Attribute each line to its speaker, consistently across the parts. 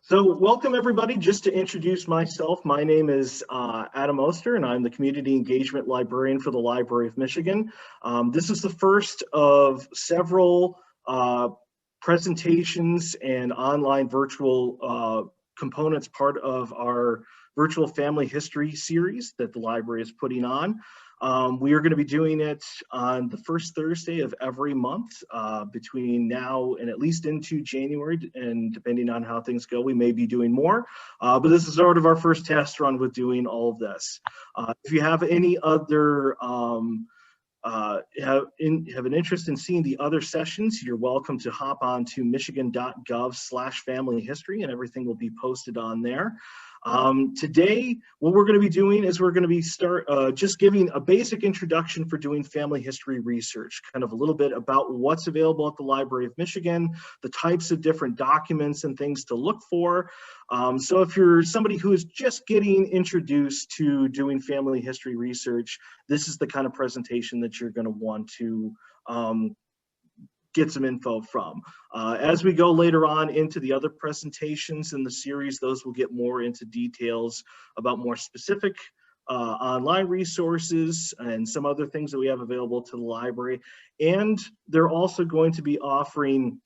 Speaker 1: So welcome everybody. Just to introduce myself, my name is Adam Oster and I'm the Community Engagement Librarian for the Library of Michigan. This is the first of several presentations and online virtual components, part of our virtual family history series that the library is putting on. We are going to be doing it on the first Thursday of every month between now and at least into January, and depending on how things go, we may be doing more. But this is sort of our first test run with doing all of this. If you have any other have an interest in seeing the other sessions, you're welcome to hop on to michigan.gov/familyhistory and everything will be posted on there. Today, what we're going to be doing is we're going to be just giving a basic introduction for doing family history research, kind of a little bit about what's available at the Library of Michigan, the types of different documents and things to look for. So if you're somebody who is just getting introduced to doing family history research, this is the kind of presentation that you're going to want to get some info from. As we go later on into the other presentations in the series, those will get more into details about more specific online resources and some other things that we have available to the library. And they're also going to be offering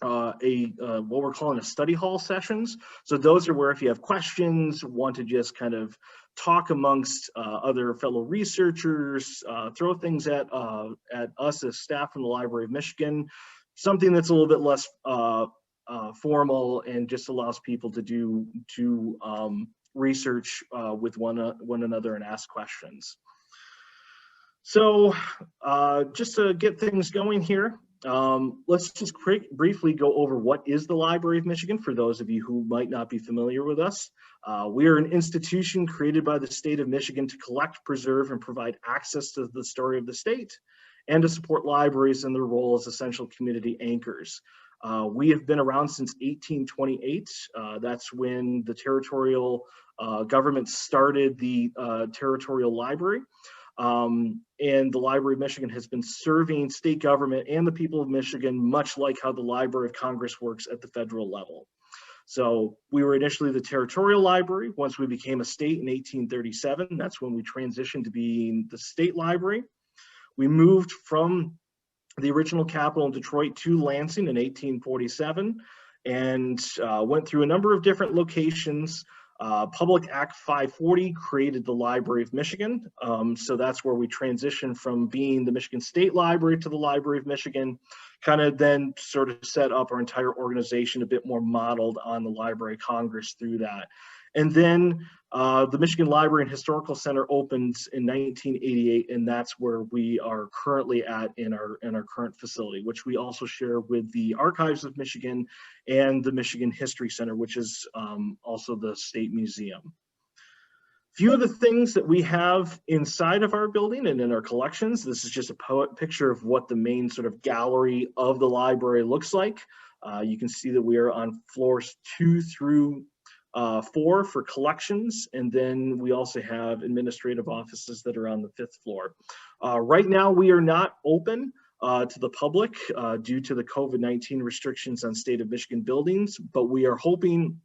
Speaker 1: what we're calling a study hall sessions. So those are where if you have questions, want to just kind of talk amongst other fellow researchers, throw things at us as staff from the Library of Michigan, something that's a little bit less formal and just allows people to do research with one another and ask questions. So just to get things going here, let's just briefly go over what is the Library of Michigan for those of you who might not be familiar with us. We are an institution created by the state of Michigan to collect, preserve, and provide access to the story of the state and to support libraries in their role as essential community anchors. We have been around since 1828. That's when the territorial government started the territorial library. And the Library of Michigan has been serving state government and the people of Michigan, much like how the Library of Congress works at the federal level. So we were initially the territorial library. Once we became a state in 1837, that's when we transitioned to being the state library. We moved from the original capital in Detroit to Lansing in 1847 and went through a number of different locations. Public Act 540 created the Library of Michigan. So that's where we transitioned from being the Michigan State Library to the Library of Michigan, kind of then sort of set up our entire organization a bit more modeled on the Library of Congress through that. And then the Michigan Library and Historical Center opens in 1988, and that's where we are currently at in our current facility, which we also share with the Archives of Michigan and the Michigan History Center, which is also the State Museum. Few of the things that we have inside of our building and in our collections, this is just a picture of what the main sort of gallery of the library looks like. You can see that we are on floors 2 through 4 for collections, and then we also have administrative offices that are on the 5th floor. Right now we are not open to the public due to the COVID-19 restrictions on state of Michigan buildings, but we are hoping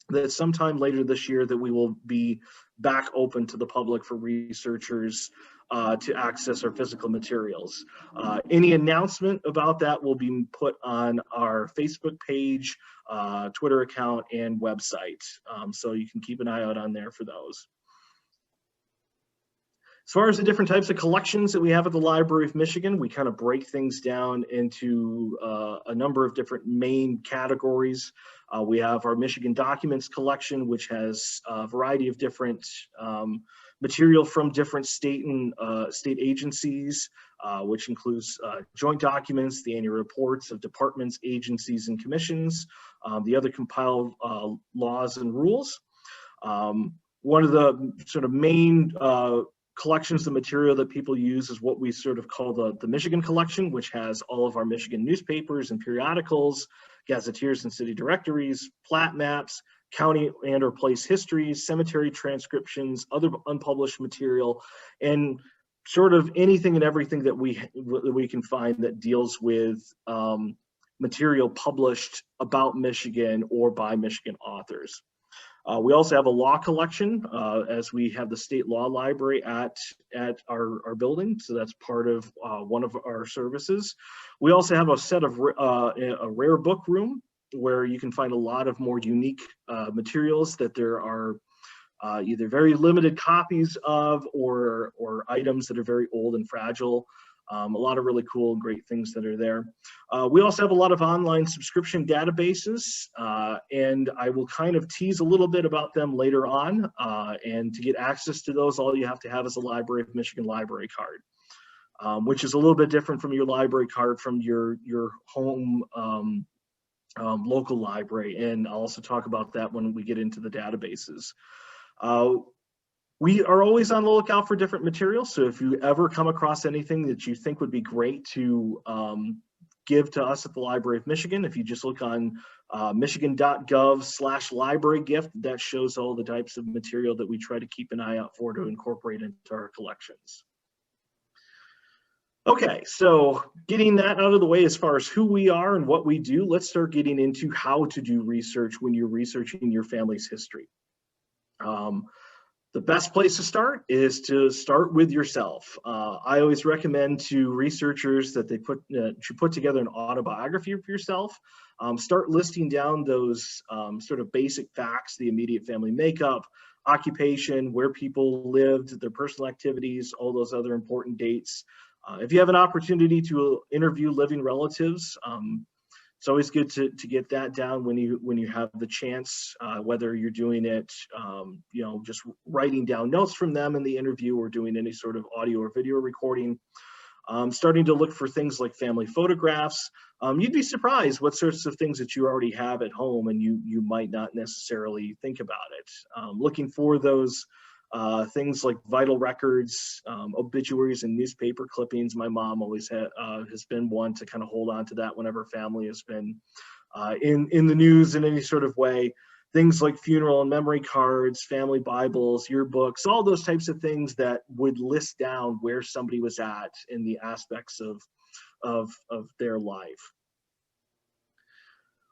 Speaker 1: that sometime later this year that we will be back open to the public for researchers to access our physical materials. Any announcement about that will be put on our Facebook page, Twitter account, and website. So you can keep an eye out on there for those. As far as the different types of collections that we have at the Library of Michigan, we kind of break things down into a number of different main categories. We have our Michigan Documents collection, which has a variety of different material from different state and state agencies, which includes joint documents, the annual reports of departments, agencies, and commissions, the other compiled laws and rules. One of the sort of main collections of material that people use is what we sort of call the Michigan collection, which has all of our Michigan newspapers and periodicals, gazetteers and city directories, plat maps, county and or place histories, cemetery transcriptions, other unpublished material, and sort of anything and everything that we can find that deals with material published about Michigan or by Michigan authors. We also have a law collection, as we have the state law library at our building, so that's part of one of our services. We also have a set of a rare book room where you can find a lot of more unique materials that there are either very limited copies of or items that are very old and fragile. A lot of really cool and great things that are there. We also have a lot of online subscription databases, and I will kind of tease a little bit about them later on. And to get access to those, all you have to have is a Library of Michigan library card, which is a little bit different from your library card from your home local library. And I'll also talk about that when we get into the databases. We are always on the lookout for different materials, so if you ever come across anything that you think would be great to give to us at the Library of Michigan, if you just look on michigan.gov/library gift, that shows all the types of material that we try to keep an eye out for to incorporate into our collections. Okay, so getting that out of the way as far as who we are and what we do, let's start getting into how to do research when you're researching your family's history. The best place to start is to start with yourself. I always recommend to researchers that they put together an autobiography of yourself. Start listing down those sort of basic facts, the immediate family makeup, occupation, where people lived, their personal activities, all those other important dates. If you have an opportunity to interview living relatives, it's always good to get that down when you have the chance, whether you're doing it, you know, just writing down notes from them in the interview or doing any sort of audio or video recording. Starting to look for things like family photographs. You'd be surprised what sorts of things that you already have at home and you might not necessarily think about it. Looking for those things like vital records, obituaries, and newspaper clippings. My mom always has been one to kind of hold on to that whenever family has been in the news in any sort of way. Things like funeral and memory cards, family Bibles, yearbooks, all those types of things that would list down where somebody was at in the aspects of their life.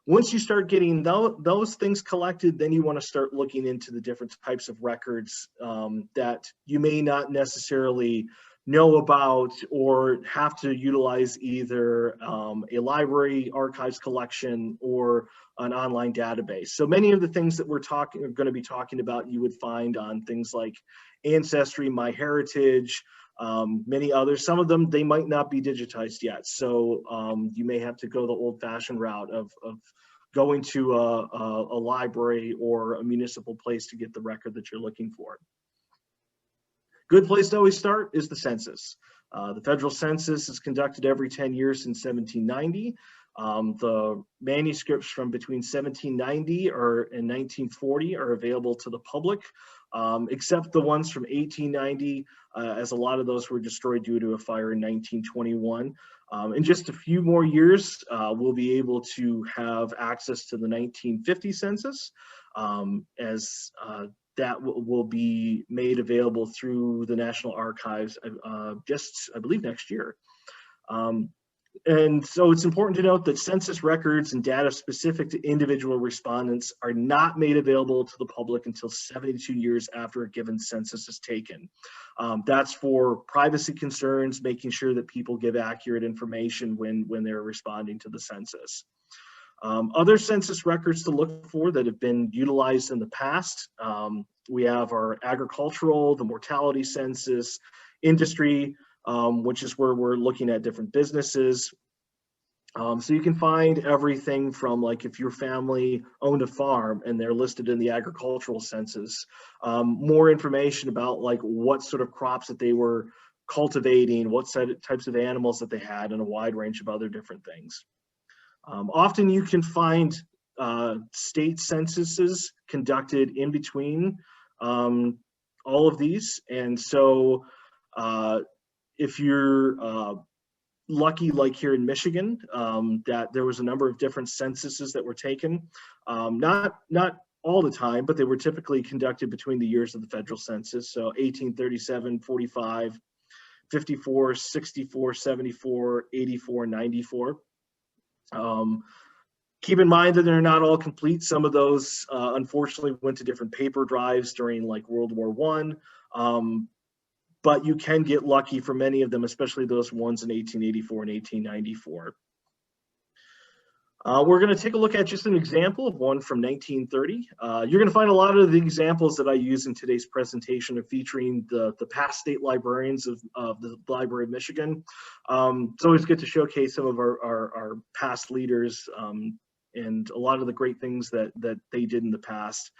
Speaker 1: Once you start getting those things collected, then you want to start looking into the different types of records that you may not necessarily know about or have to utilize either a library archives collection or an online database. So many of the things that we're going to be talking about, you would find on things like Ancestry, MyHeritage, many others. Some of them, they might not be digitized yet. So you may have to go the old-fashioned route of going to a library or a municipal place to get the record that you're looking for. Good place to always start is the census. The federal census is conducted every 10 years since 1790. The manuscripts from between 1790 and 1940 are available to the public, except the ones from 1890, as a lot of those were destroyed due to a fire in 1921. In just a few more years, we'll be able to have access to the 1950 census, as that will be made available through the National Archives just, I believe, next year. And so it's important to note that census records and data specific to individual respondents are not made available to the public until 72 years after a given census is taken. That's for privacy concerns, making sure that people give accurate information when they're responding to the census. Other census records to look for that have been utilized in the past, we have our agricultural, the mortality census, industry, which is where we're looking at different businesses. So you can find everything from, like, if your family owned a farm and they're listed in the agricultural census, more information about like what sort of crops that they were cultivating, what types of animals that they had, and a wide range of other different things. Often you can find state censuses conducted in between all of these. And so if you're lucky, like here in Michigan, that there was a number of different censuses that were taken, not all the time, but they were typically conducted between the years of the federal census. So 1837, 45, 54, 64, 74, 84, 94. Keep in mind that they're not all complete. Some of those, unfortunately, went to different paper drives during like World War I. But you can get lucky for many of them, especially those ones in 1884 and 1894. We're going to take a look at just an example of one from 1930. You're going to find a lot of the examples that I use in today's presentation are featuring the past state librarians of the Library of Michigan. It's always good to showcase some of our past leaders and a lot of the great things that they did in the past.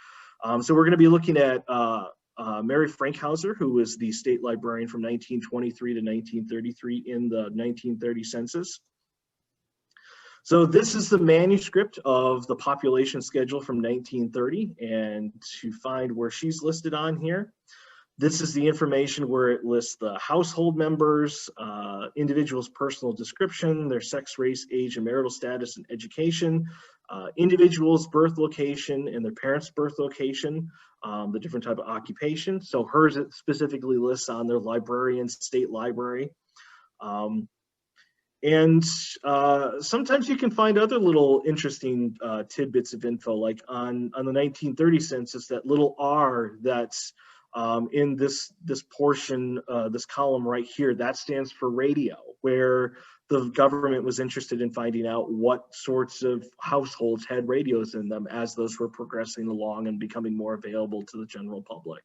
Speaker 1: So we're going to be looking at Mary Frankhauser, who was the state librarian from 1923 to 1933 in the 1930 census. So this is the manuscript of the population schedule from 1930, and to find where she's listed on here, this is the information where it lists the household members, individual's personal description, their sex, race, age, and marital status and education, individual's birth location and their parents' birth location, the different type of occupation. So hers it specifically lists on their librarian state library. Sometimes you can find other little interesting tidbits of info, like on the 1930 census, that little R that's in this portion, this column right here, that stands for radio, where the government was interested in finding out what sorts of households had radios in them as those were progressing along and becoming more available to the general public.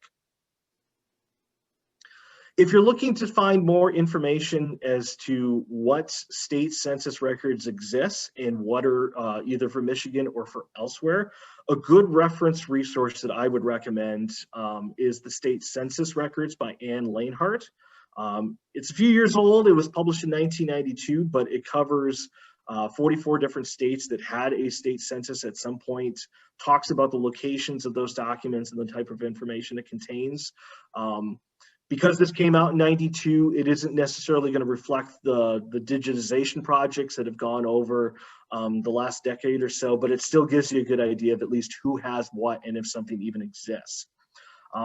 Speaker 1: If you're looking to find more information as to what state census records exist and what are either for Michigan or for elsewhere, a good reference resource that I would recommend is the State Census Records by Ann Lanehart. It's a few years old. It was published in 1992, but it covers 44 different states that had a state census at some point, talks about the locations of those documents and the type of information it contains. Because this came out in 92, it isn't necessarily going to reflect the digitization projects that have gone over the last decade or so, but it still gives you a good idea of at least who has what and if something even exists.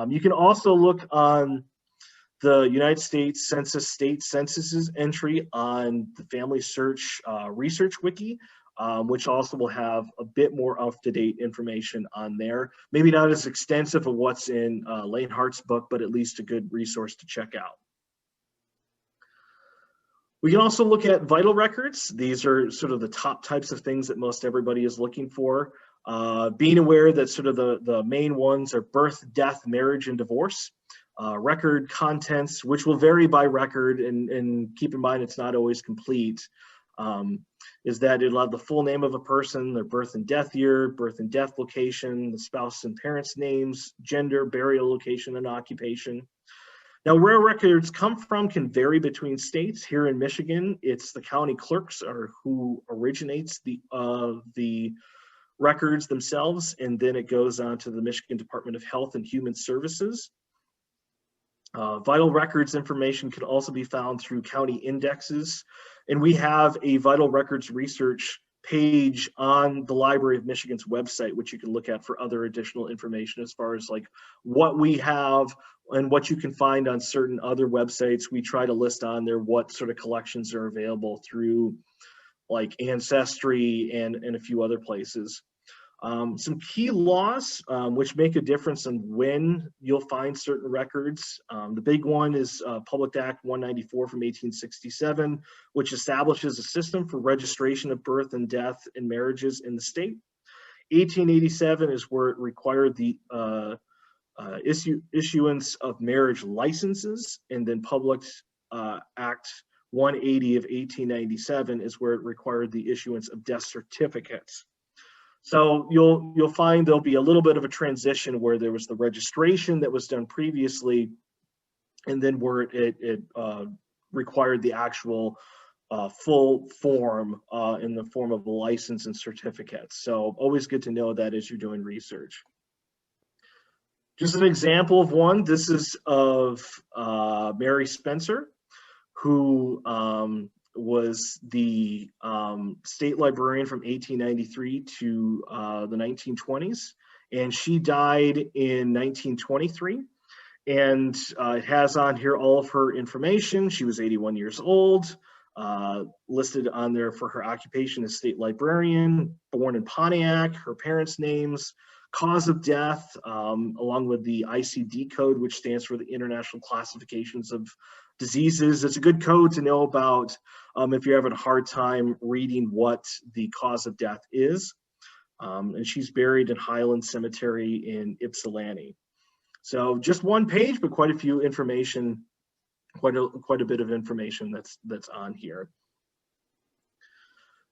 Speaker 1: You can also look on the United States Census State Censuses entry on the Family Search Research Wiki, which also will have a bit more up-to-date information on there. Maybe not as extensive of what's in Lanehart's book, but at least a good resource to check out. We can also look at vital records. These are sort of the top types of things that most everybody is looking for. Being aware that sort of the main ones are birth, death, marriage, and divorce. Record contents, which will vary by record, and keep in mind it's not always complete. Is that it'll have the full name of a person, their birth and death year, birth and death location, the spouse and parents' names, gender, burial location, and occupation. Now, where records come from can vary between states. Here in Michigan, it's the county clerks who originates the records themselves, and then it goes on to the Michigan Department of Health and Human Services. Vital records information can also be found through county indexes, and we have a vital records research page on the Library of Michigan's website, which you can look at for other additional information as far as like what we have and what you can find on certain other websites. We try to list on there what sort of collections are available through like Ancestry and a few other places. Some key laws which make a difference on when you'll find certain records. The big one is Public Act 194 from 1867, which establishes a system for registration of birth and death and marriages in the state. 1887 is where it required the issuance of marriage licenses, and then Public Act 180 of 1897 is where it required the issuance of death certificates. So you'll find there'll be a little bit of a transition where there was the registration that was done previously, and then where it required the actual full form in the form of a license and certificates. So always good to know that as you're doing research. Just an example of one, this is of Mary Spencer, who was the state librarian from 1893 to the 1920s, and she died in 1923. And it has on here all of her information. She was 81 years old. listed on there for her occupation as state librarian, born in Pontiac, her parents' names, cause of death, along with the ICD code, which stands for the International Classifications of Diseases. It's a good code to know about if you're having a hard time reading what the cause of death is. And she's buried in Highland Cemetery in Ypsilanti. So just one page, but quite a few information, quite a bit of information that's on here.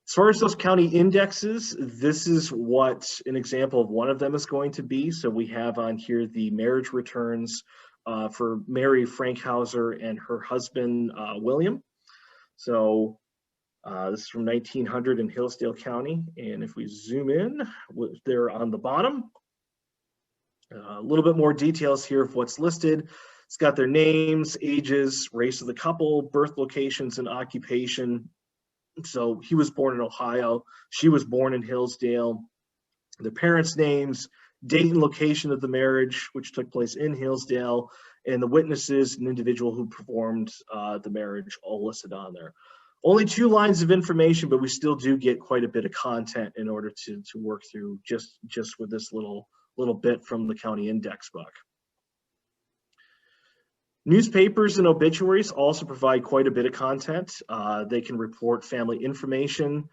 Speaker 1: As far as those county indexes, this is what an example of one of them is going to be. So we have on here the marriage returns for Mary Frankhauser and her husband, William. So this is from 1900 in Hillsdale County. And if we zoom in, they're on the bottom. A little bit more details here of what's listed. It's got their names, ages, race of the couple, birth locations, and occupation. So he was born in Ohio. She was born in Hillsdale. The parents' names, date and location of the marriage, which took place in Hillsdale, and the witnesses and individual who performed the marriage, all listed on there. Only 2 lines of information, but we still do get quite a bit of content in order to work through just with this little bit from the county index book. Newspapers and obituaries also provide quite a bit of content. They can report family information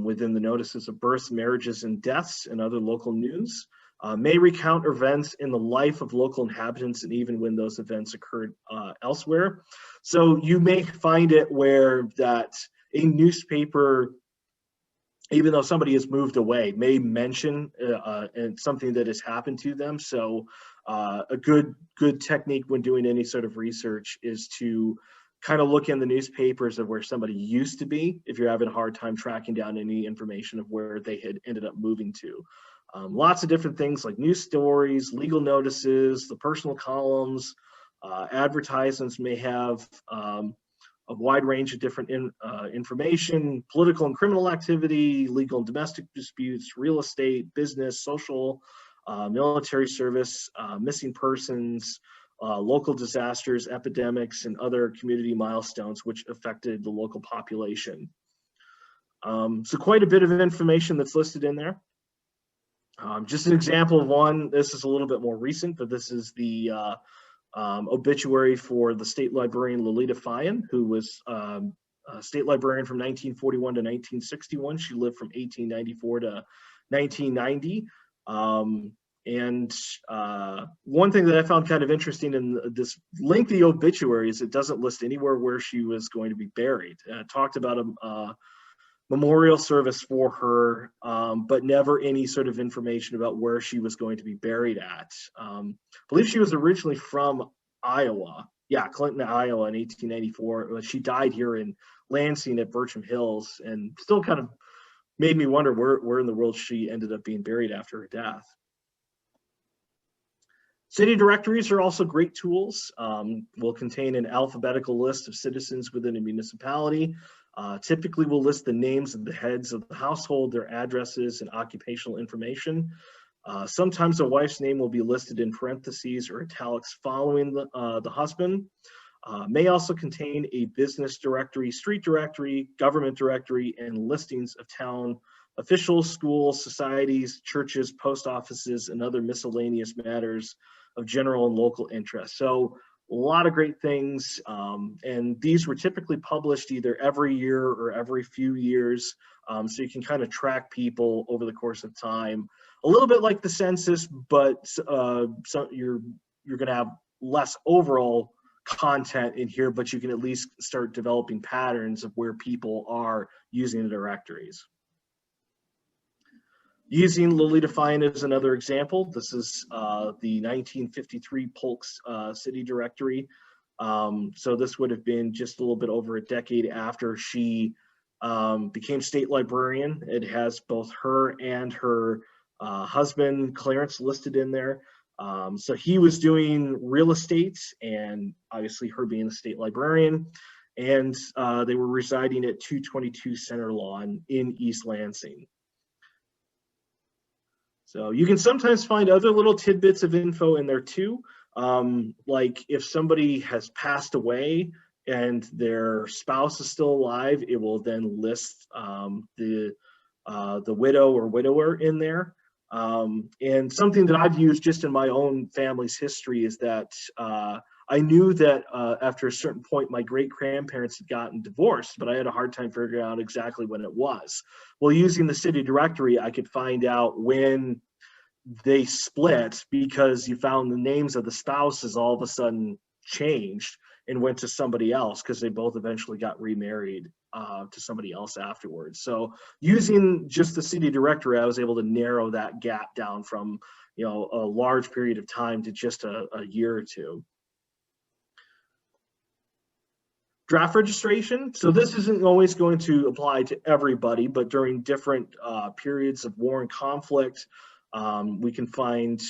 Speaker 1: within the notices of births, marriages, and deaths, and other local news. May recount events in the life of local inhabitants and even when those events occurred elsewhere. So you may find it where that a newspaper, even though somebody has moved away, may mention something that has happened to them. So a good technique when doing any sort of research is to kind of look in the newspapers of where somebody used to be, if you're having a hard time tracking down any information of where they had ended up moving to. Lots of different things like news stories, legal notices, the personal columns, advertisements may have a wide range of different information, political and criminal activity, legal and domestic disputes, real estate, business, social, military service, missing persons, local disasters, epidemics, and other community milestones which affected the local population. So quite a bit of information that's listed in there. Just an example of one, this is a little bit more recent, but this is the obituary for the state librarian Lolita Fyan, who was a state librarian from 1941 to 1961. She lived from 1894 to 1990. And one thing that I found kind of interesting in this lengthy obituary is it doesn't list anywhere where she was going to be buried. It talked about a memorial service for her, but never any sort of information about where she was going to be buried at. I believe she was originally from Iowa. Yeah, Clinton, Iowa in 1894. She died here in Lansing at Bertram Hills, and still kind of made me wonder where in the world she ended up being buried after her death. City directories are also great tools. Will contain an alphabetical list of citizens within a municipality. Typically will list the names of the heads of the household, their addresses, and occupational information. Sometimes a wife's name will be listed in parentheses or italics following the husband. May also contain a business directory, street directory, government directory, and listings of town officials, schools, societies, churches, post offices, and other miscellaneous matters of general and local interest. So a lot of great things, and these were typically published either every year or every few years, so you can kind of track people over the course of time. A little bit like the census, but so you're going to have less overall content in here, but you can at least start developing patterns of where people are using the directories. Using Lolita Fyan as another example, this is the 1953 Polk city directory. So this would have been just a little bit over a decade after she became state librarian. It has both her and her husband, Clarence, listed in there. So he was doing real estate, and obviously her being a state librarian, and they were residing at 222 Center Lawn in East Lansing. So you can sometimes find other little tidbits of info in there too. Like if somebody has passed away and their spouse is still alive, it will then list the widow or widower in there. And something that I've used just in my own family's history is that I knew that after a certain point, my great-grandparents had gotten divorced, but I had a hard time figuring out exactly when it was. Well, using the city directory, I could find out when they split, because you found the names of the spouses all of a sudden changed and went to somebody else because they both eventually got remarried to somebody else afterwards. So using just the city directory, I was able to narrow that gap down from, you know, a large period of time to just a year or two. Draft registration. So this isn't always going to apply to everybody, but during different periods of war and conflict, we can find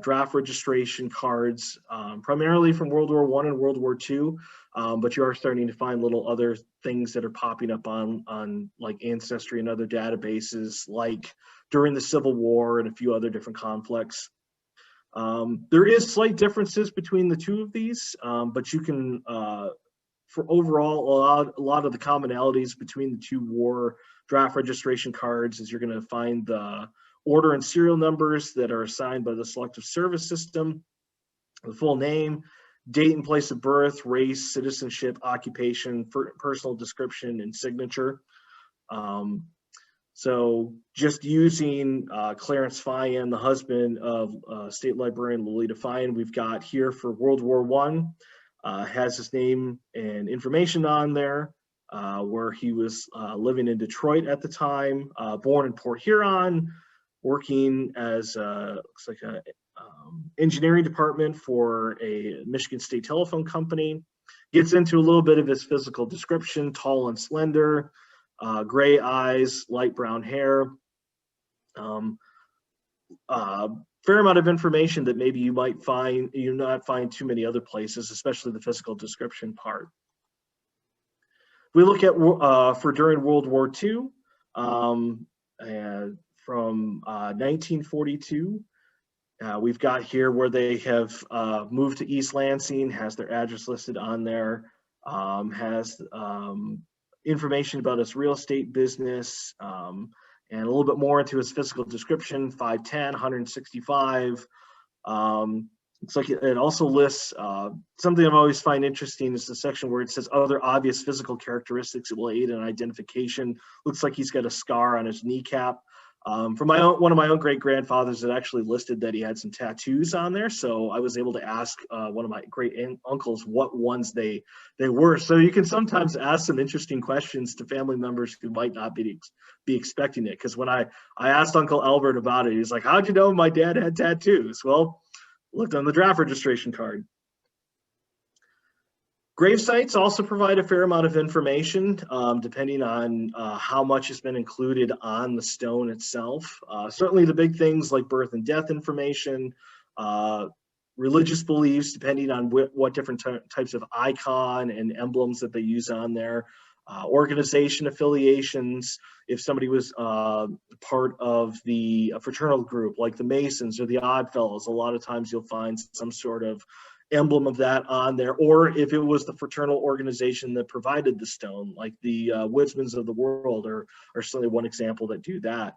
Speaker 1: draft registration cards, primarily from World War I and World War II, but you are starting to find little other things that are popping up on like Ancestry and other databases, like during the Civil War and a few other different conflicts. There is slight differences between the two of these, but you can, for overall, a lot of the commonalities between the two war draft registration cards is you're going to find the order and serial numbers that are assigned by the Selective Service System, the full name, date and place of birth, race, citizenship, occupation, personal description, and signature. So just using Clarence Fyan, the husband of State Librarian Lolita Fyan, we've got here for World War I, has his name and information on there, where he was living in Detroit at the time, born in Port Huron, working as looks like a engineering department for a Michigan State Telephone Company. Gets into a little bit of his physical description: tall and slender, gray eyes, light brown hair. Fair amount of information that maybe you might find, not find too many other places, especially the physical description part. We look at for during World War II, and from 1942, we've got here where they have moved to East Lansing, has their address listed on there, has information about his real estate business, and a little bit more into his physical description: 5'10", 165. Looks like it also lists something I've always find interesting is the section where it says other obvious physical characteristics that will aid in identification. Looks like he's got a scar on his kneecap. From one of my own great grandfathers, it actually listed that he had some tattoos on there, so I was able to ask one of my great uncles what ones they were. So you can sometimes ask some interesting questions to family members who might not be expecting it. Because when I asked Uncle Albert about it, he's like, "How'd you know my dad had tattoos?" Well, looked on the draft registration card. Gravesites also provide a fair amount of information, depending on how much has been included on the stone itself. Certainly the big things like birth and death information, religious beliefs, depending on what different types of icon and emblems that they use on there, organization affiliations, if somebody was part of the fraternal group like the Masons or the Oddfellows, a lot of times you'll find some sort of emblem of that on there, or if it was the fraternal organization that provided the stone, like the Woodsmans of the world are certainly one example that do that.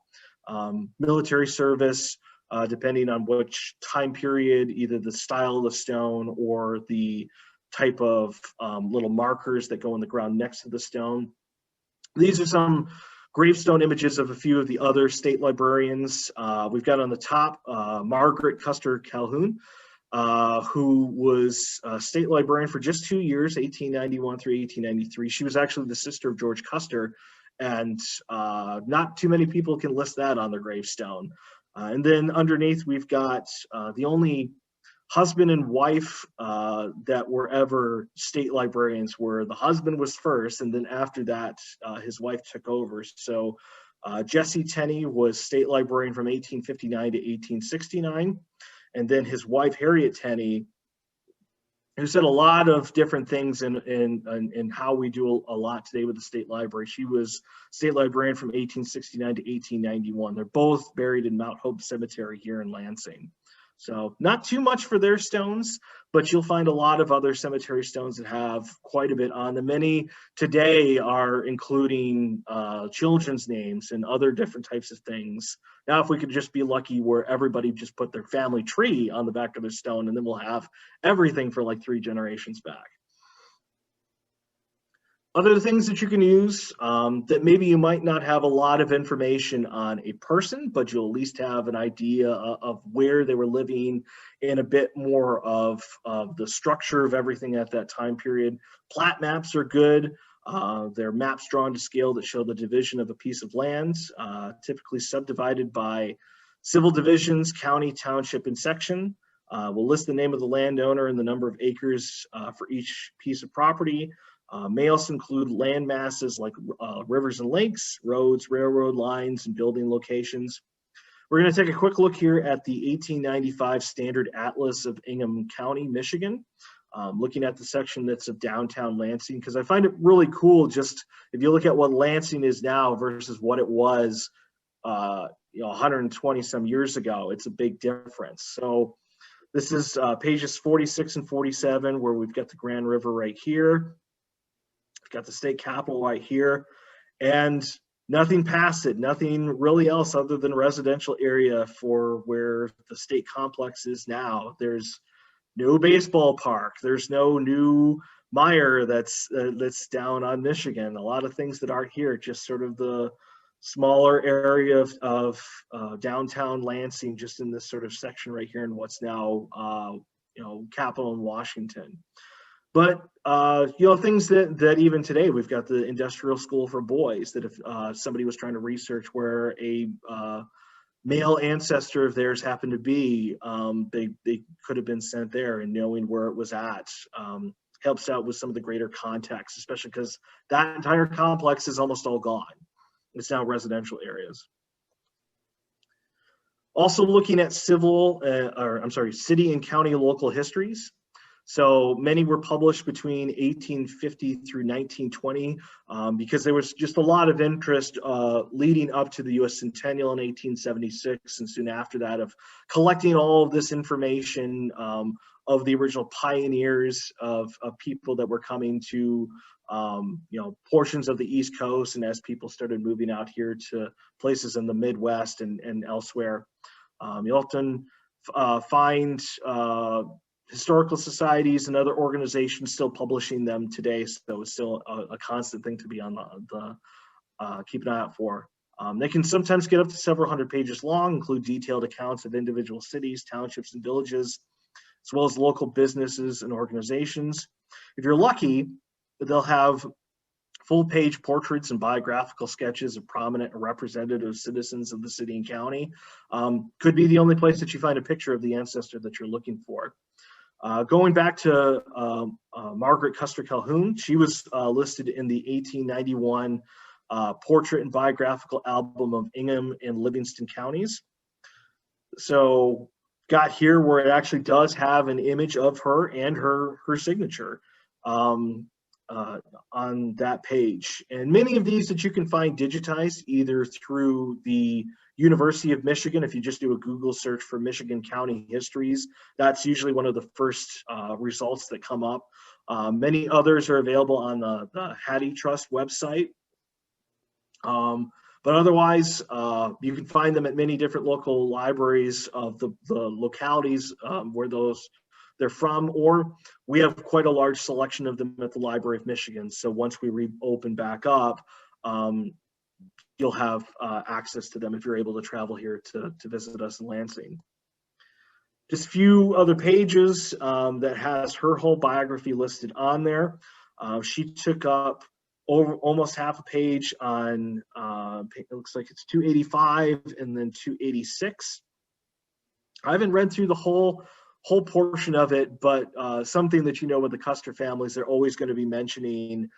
Speaker 1: Military service, depending on which time period, either the style of the stone or the type of little markers that go in the ground next to the stone. These are some gravestone images of a few of the other state librarians. We've got on the top Margaret Custer Calhoun, who was a state librarian for just 2 years, 1891 through 1893. She was actually the sister of George Custer, and not too many people can list that on their gravestone. And then underneath, we've got the only husband and wife that were ever state librarians were the husband was first, and then after that, his wife took over. So Jesse Tenney was state librarian from 1859 to 1869. And then his wife, Harriet Tenney, who said a lot of different things in how we do a lot today with the state library. She was state librarian from 1869 to 1891. They're both buried in Mount Hope Cemetery here in Lansing. So not too much for their stones, but you'll find a lot of other cemetery stones that have quite a bit on them. Many today are including children's names and other different types of things. Now, if we could just be lucky where everybody just put their family tree on the back of their stone, and then we'll have everything for like 3 generations back. Other things that you can use that maybe you might not have a lot of information on a person, but you'll at least have an idea of where they were living and a bit more of the structure of everything at that time period. Plat maps are good. They're maps drawn to scale that show the division of a piece of land, typically subdivided by civil divisions, county, township, and section. We'll list the name of the landowner and the number of acres for each piece of property. May also include land masses like rivers and lakes, roads, railroad lines, and building locations. We're going to take a quick look here at the 1895 Standard Atlas of Ingham County, Michigan, looking at the section that's of downtown Lansing, because I find it really cool just if you look at what Lansing is now versus what it was 120 some years ago, it's a big difference. So this is pages 46 and 47 where we've got the Grand River right here. Got the state capitol right here, and nothing past it, nothing really else other than residential area for where the state complex is now. There's no baseball park. There's no new Meyer that's down on Michigan. A lot of things that aren't here, just sort of the smaller area of downtown Lansing, just in this sort of section right here in what's now Capitol in Washington. But things that even today, we've got the industrial school for boys, that if somebody was trying to research where a male ancestor of theirs happened to be, they could have been sent there, and knowing where it was at helps out with some of the greater context, especially because that entire complex is almost all gone. It's now residential areas. Also looking at city and county local histories. So many were published between 1850 through 1920 because there was just a lot of interest leading up to the U.S. Centennial in 1876 and soon after that of collecting all of this information of the original pioneers of people that were coming to portions of the East Coast, and as people started moving out here to places in the Midwest and elsewhere. You often find historical societies and other organizations still publishing them today, so it's still a constant thing to be on keep an eye out for. They can sometimes get up to several hundred pages long, include detailed accounts of individual cities, townships, and villages, as well as local businesses and organizations. If you're lucky, they'll have full-page portraits and biographical sketches of prominent and representative citizens of the city and county. Could be the only place that you find a picture of the ancestor that you're looking for. Going back to Margaret Custer Calhoun, she was listed in the 1891 Portrait and Biographical Album of Ingham and Livingston Counties. So got here where it actually does have an image of her and her signature on that page. And many of these that you can find digitized either through the University of Michigan. If you just do a Google search for Michigan County Histories, that's usually one of the first results that come up. Many others are available on the Hattie Trust website. But otherwise, you can find them at many different local libraries of the localities where they're from, or we have quite a large selection of them at the Library of Michigan. So once we reopen back up, you'll have access to them if you're able to travel here to visit us in Lansing. Just a few other pages that has her whole biography listed on there. She took up over almost half a page on, it looks like it's 285 and then 286. I haven't read through the whole portion of it, but something that with the Custer families, they're always going to be mentioning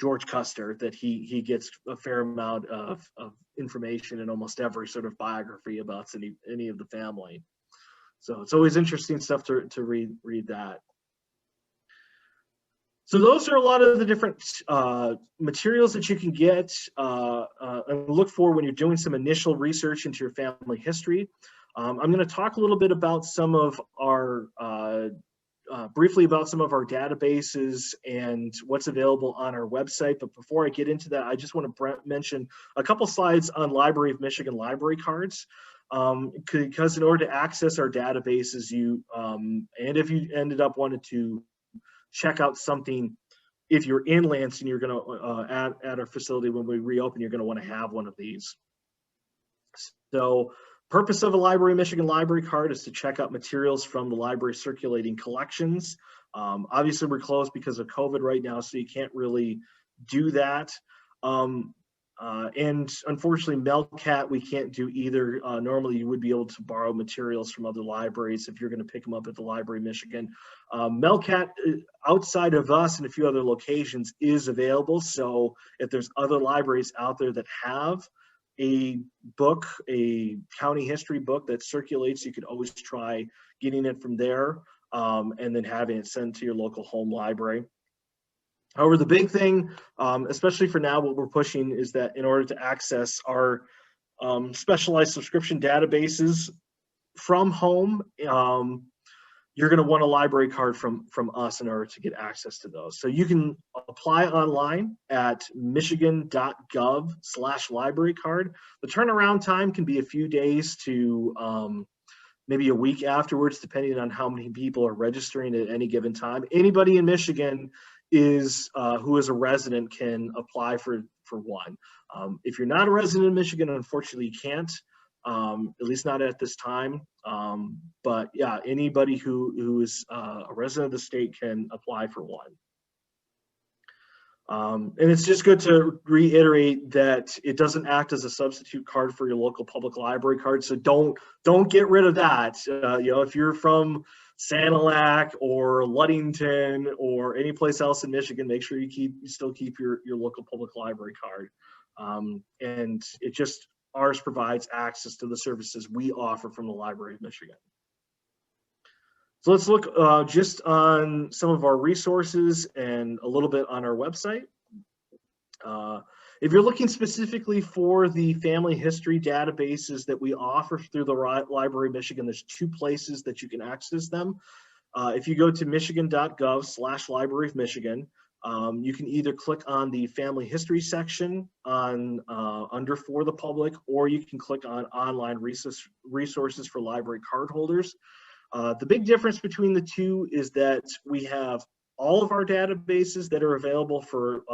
Speaker 1: George Custer, that he gets a fair amount of information in almost every sort of biography about any of the family. So it's always interesting stuff to read that. So those are a lot of the different materials that you can get and look for when you're doing some initial research into your family history. I'm going to talk a little bit about some of our briefly about some of our databases and what's available on our website. But before I get into that, I just want to mention a couple slides on Library of Michigan library cards. Because in order to access our databases, and if you ended up wanting to check out something, if you're in Lansing, you're going to, at our facility when we reopen, you're going to want to have one of these. So purpose of a Library of Michigan library card is to check out materials from the library circulating collections. Obviously, we're closed because of COVID right now, so you can't really do that. And unfortunately, Melcat, we can't do either. Normally, you would be able to borrow materials from other libraries if you're going to pick them up at the Library of Michigan. Melcat, outside of us and a few other locations, is available. So if there's other libraries out there that have a book, a county history book that circulates, you could always try getting it from there and then having it sent to your local home library. However, the big thing, especially for now, what we're pushing is that in order to access our specialized subscription databases from home, you're going to want a library card from us in order to get access to those. So you can apply online at michigan.gov/library card. The turnaround time can be a few days to maybe a week afterwards, depending on how many people are registering at any given time. Anybody in Michigan who is a resident can apply for one. If you're not a resident of Michigan, unfortunately, you can't. At least not at this time. But yeah, anybody who is a resident of the state can apply for one. And it's just good to reiterate that it doesn't act as a substitute card for your local public library card. So don't get rid of that. If you're from Sanilac or Ludington or any place else in Michigan, make sure you still keep your local public library card. And ours provides access to the services we offer from the Library of Michigan. So let's look just on some of our resources and a little bit on our website. If you're looking specifically for the family history databases that we offer through the Library of Michigan, there's two places that you can access them. If you go to michigan.gov/Library of Michigan, you can either click on the family history section under for the public, or you can click on online resources for library card holders. The big difference between the two is that we have all of our databases that are available for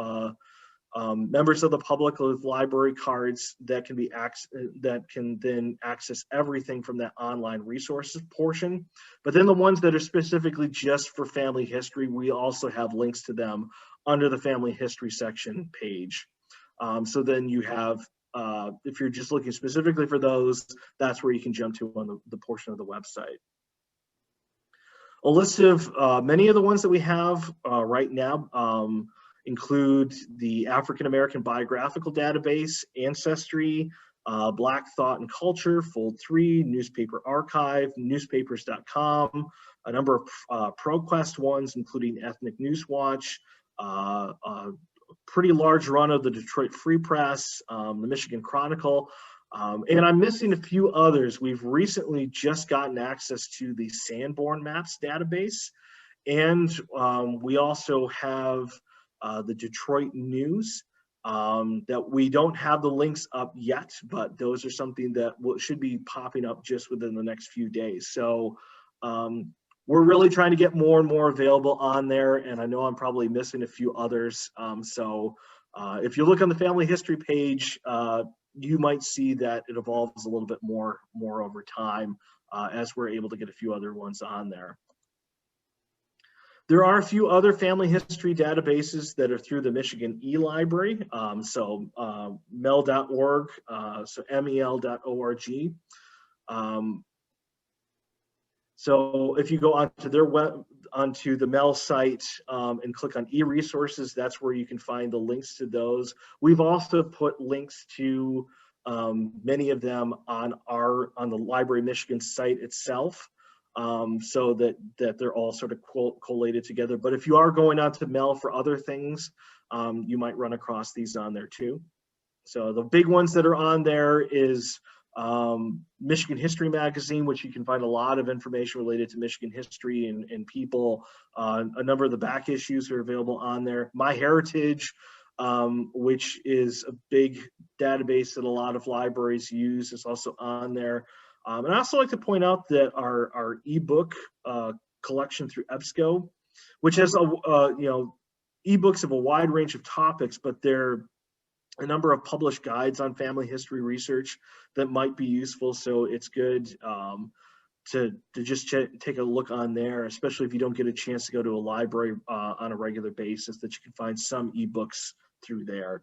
Speaker 1: members of the public with library cards that can then access everything from that online resources portion. But then the ones that are specifically just for family history, we also have links to them under the family history section page. So then you have, if you're just looking specifically for those, that's where you can jump to on the portion of the website. A list of many of the ones that we have right now include the African American Biographical Database, Ancestry, Black Thought and Culture, Fold 3, Newspaper Archive, newspapers.com, a number of ProQuest ones, including Ethnic News Watch, a pretty large run of the Detroit Free Press, the Michigan Chronicle, and I'm missing a few others. We've recently just gotten access to the Sanborn Maps database, and we also have the Detroit News that we don't have the links up yet, but those are something that should be popping up just within the next few days. So we're really trying to get more and more available on there, and I know I'm probably missing a few others. So if you look on the family history page, you might see that it evolves a little bit more over time as we're able to get a few other ones on there. There are a few other family history databases that are through the Michigan ELibrary, mel.org, so mel.org. So if you go onto the MEL site and click on e-resources, that's where you can find the links to those. We've also put links to many of them on the Library of Michigan site itself, so that they're all sort of collated together. But if you are going on to MEL for other things, you might run across these on there too. So the big ones that are on there is Michigan History Magazine, which you can find a lot of information related to Michigan history and people. A number of the back issues are available on there. MyHeritage, which is a big database that a lot of libraries use, is also on there. And I also like to point out that our ebook collection through EBSCO, which has ebooks of a wide range of topics, but they're a number of published guides on family history research that might be useful. So it's good to just take a look on there, especially if you don't get a chance to go to a library on a regular basis, that you can find some ebooks through there.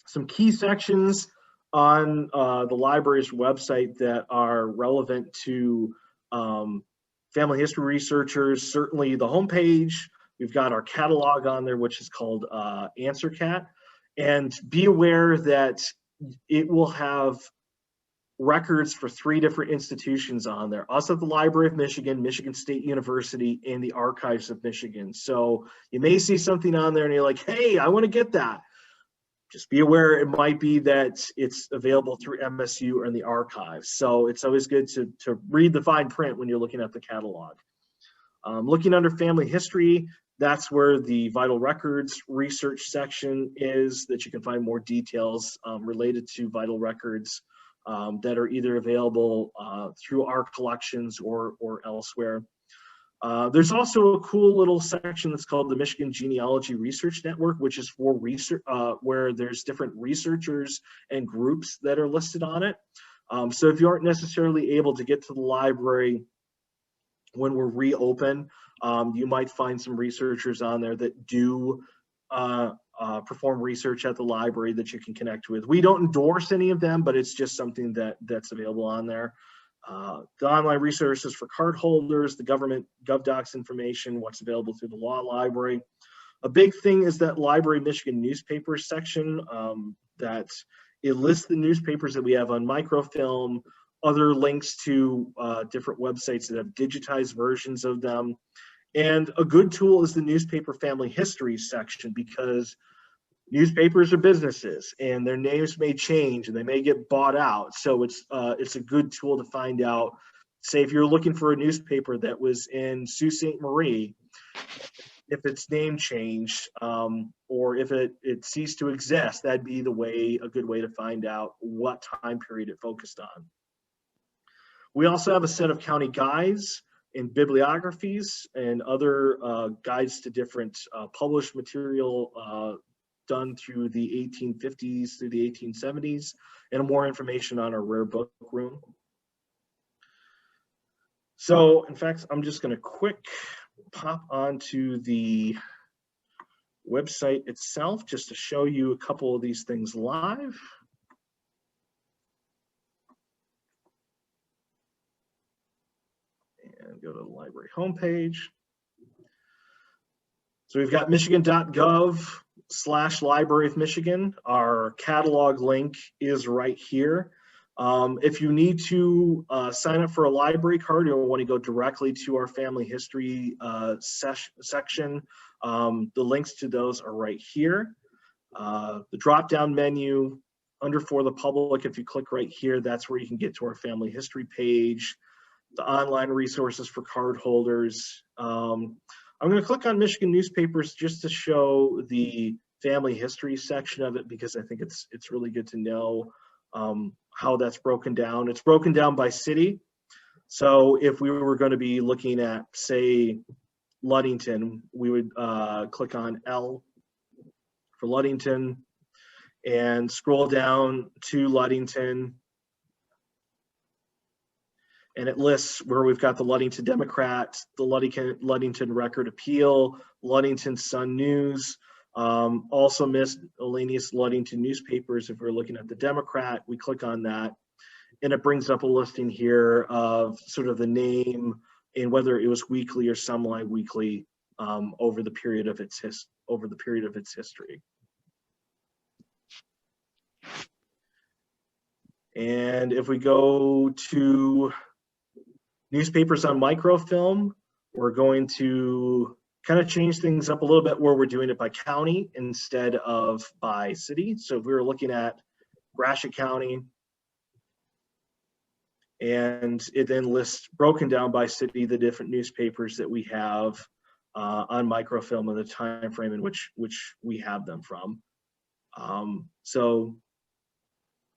Speaker 1: Some key sections on the library's website that are relevant to family history researchers. Certainly the homepage, we've got our catalog on there, which is called AnswerCat. And be aware that it will have records for 3 different institutions on there. Also the Library of Michigan, Michigan State University, and the Archives of Michigan. So you may see something on there and you're like, hey, I want to get that. Just be aware it might be that it's available through MSU or in the archives. So it's always good to read the fine print when you're looking at the catalog. Looking under family history, that's where the vital records research section is, that you can find more details related to vital records that are either available through our collections or elsewhere. There's also a cool little section that's called the Michigan Genealogy Research Network, which is for research, where there's different researchers and groups that are listed on it. So if you aren't necessarily able to get to the library when we're reopen, you might find some researchers on there that do perform research at the library that you can connect with. We don't endorse any of them, but it's just something that's available on there. The online resources for card holders, the government GovDocs information, what's available through the law library. A big thing is that Library Michigan newspapers section, that it lists the newspapers that we have on microfilm, other links to different websites that have digitized versions of them. And a good tool is the newspaper family history section, because newspapers are businesses and their names may change and they may get bought out. So it's a good tool to find out, say if you're looking for a newspaper that was in Sault Ste. Marie, if its name changed or if it ceased to exist, that'd be a good way to find out what time period it focused on. We also have a set of county guides and bibliographies and other guides to different published material done through the 1850s through the 1870s, and more information on our rare book room. So in fact, I'm just going to quick pop onto the website itself just to show you a couple of these things live. And go to the library homepage. So we've got michigan.gov/Library of Michigan. Our catalog link is right here. If you need to sign up for a library card, you'll want to go directly to our family history section. The links to those are right here. The drop-down menu under For the Public, if you click right here, that's where you can get to our family history page, the online resources for card holders. I'm going to click on Michigan newspapers just to show the family history section of it, because I think it's really good to know how that's broken down. It's broken down by city. So if we were going to be looking at, say, Ludington, we would click on L for Ludington and scroll down to Ludington. And it lists where we've got the Ludington Democrat, the Ludington Record Appeal, Ludington Sun News, also miscellaneous Ludington newspapers. If we're looking at the Democrat, we click on that, and it brings up a listing here of sort of the name and whether it was weekly or semi-weekly over the period of its history. And if we go to newspapers on microfilm, we're going to kind of change things up a little bit where we're doing it by county instead of by city. So if we were looking at Gratiot County, and it then lists, broken down by city, the different newspapers that we have on microfilm and the time frame in which we have them from. So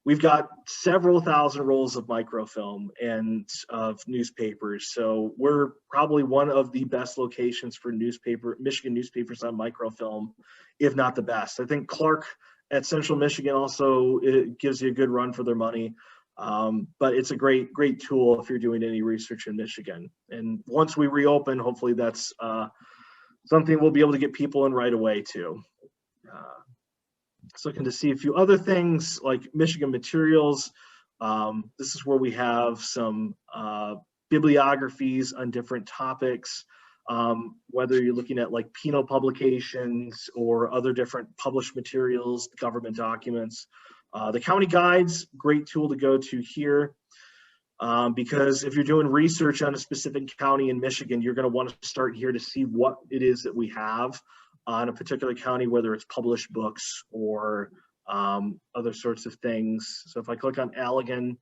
Speaker 1: we've got several thousand rolls of microfilm and of newspapers. So we're probably one of the best locations for Michigan newspapers on microfilm, if not the best. I think Clark at Central Michigan also, it gives you a good run for their money. But it's a great tool if you're doing any research in Michigan. And once we reopen, hopefully that's something we'll be able to get people in right away too. Just looking to see a few other things like Michigan materials. This is where we have some bibliographies on different topics, whether you're looking at like penal publications or other different published materials, government documents. The county guides, great tool to go to here, because if you're doing research on a specific county in Michigan, you're going to want to start here to see what it is that we have on a particular county, whether it's published books or other sorts of things. So if I click on Allegan,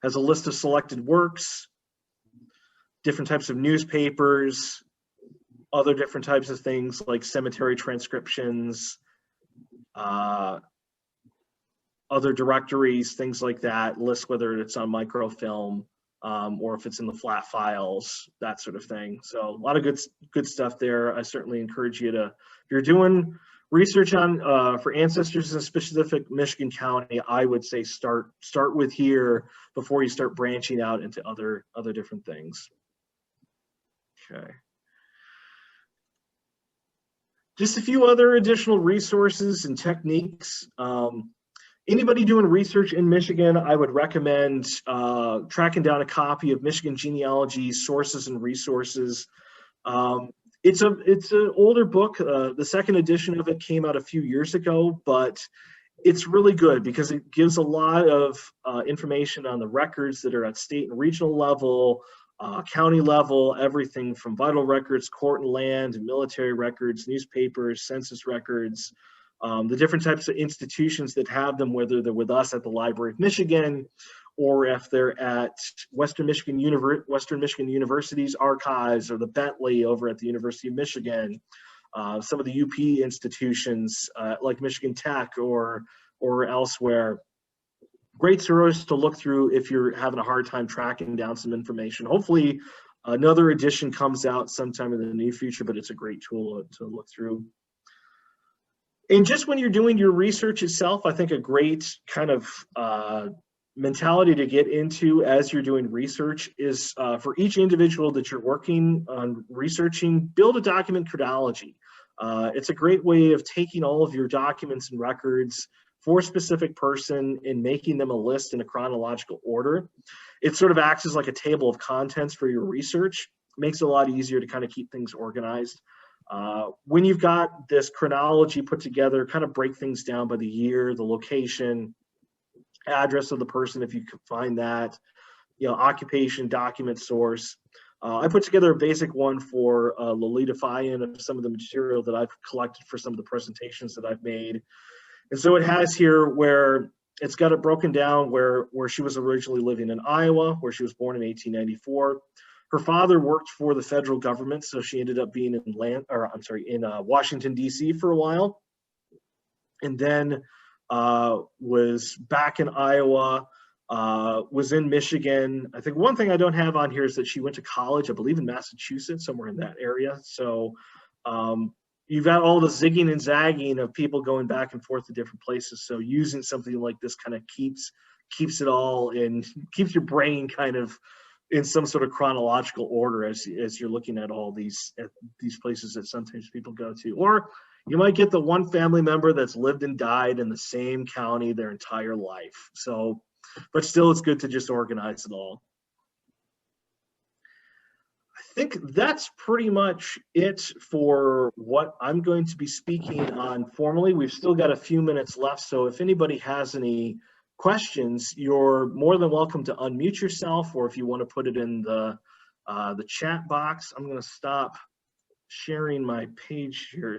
Speaker 1: has a list of selected works, different types of newspapers, other different types of things like cemetery transcriptions, other directories, things like that, lists whether it's on microfilm or if it's in the flat files, that sort of thing. So a lot of good stuff there. I certainly encourage you to, if you're doing research on for ancestors in a specific Michigan county, I would say start with here before you start branching out into other different things. Okay. Just a few other additional resources and techniques. Anybody doing research in Michigan, I would recommend tracking down a copy of Michigan Genealogy Sources and Resources. It's an older book. The second edition of it came out a few years ago, but it's really good because it gives a lot of information on the records that are at state and regional level, county level, everything from vital records, court and land, and military records, newspapers, census records, the different types of institutions that have them, whether they're with us at the Library of Michigan, or if they're at Western Michigan University's archives, or the Bentley over at the University of Michigan, some of the UP institutions like Michigan Tech or elsewhere. Great source to look through if you're having a hard time tracking down some information. Hopefully another edition comes out sometime in the near future, but it's a great tool to look through. And just when you're doing your research itself, I think a great kind of mentality to get into as you're doing research is for each individual that you're working on researching, build a document chronology. It's a great way of taking all of your documents and records for a specific person and making them a list in a chronological order. It sort of acts as like a table of contents for your research. It makes it a lot easier to kind of keep things organized. When you've got this chronology put together, kind of break things down by the year, the location, address of the person if you can find that, occupation, document source. I put together a basic one for Lolita Fayan of some of the material that I've collected for some of the presentations that I've made. And so it has here where it's got it broken down where she was originally living in Iowa, where she was born in 1894. Her father worked for the federal government, so she ended up being in Washington, D.C. for a while. And then was back in Iowa, was in Michigan. I think one thing I don't have on here is that she went to college, I believe in Massachusetts, somewhere in that area. So you've got all the zigging and zagging of people going back and forth to different places. So using something like this kind of keeps it all and keeps your brain kind of in some sort of chronological order as you're looking at all these places that sometimes people go to. Or you might get the one family member that's lived and died in the same county their entire life. So, but still it's good to just organize it all. I think that's pretty much it for what I'm going to be speaking on formally. We've still got a few minutes left, so if anybody has any questions, you're more than welcome to unmute yourself, or if you want to put it in the chat box. I'm going to stop sharing my page here.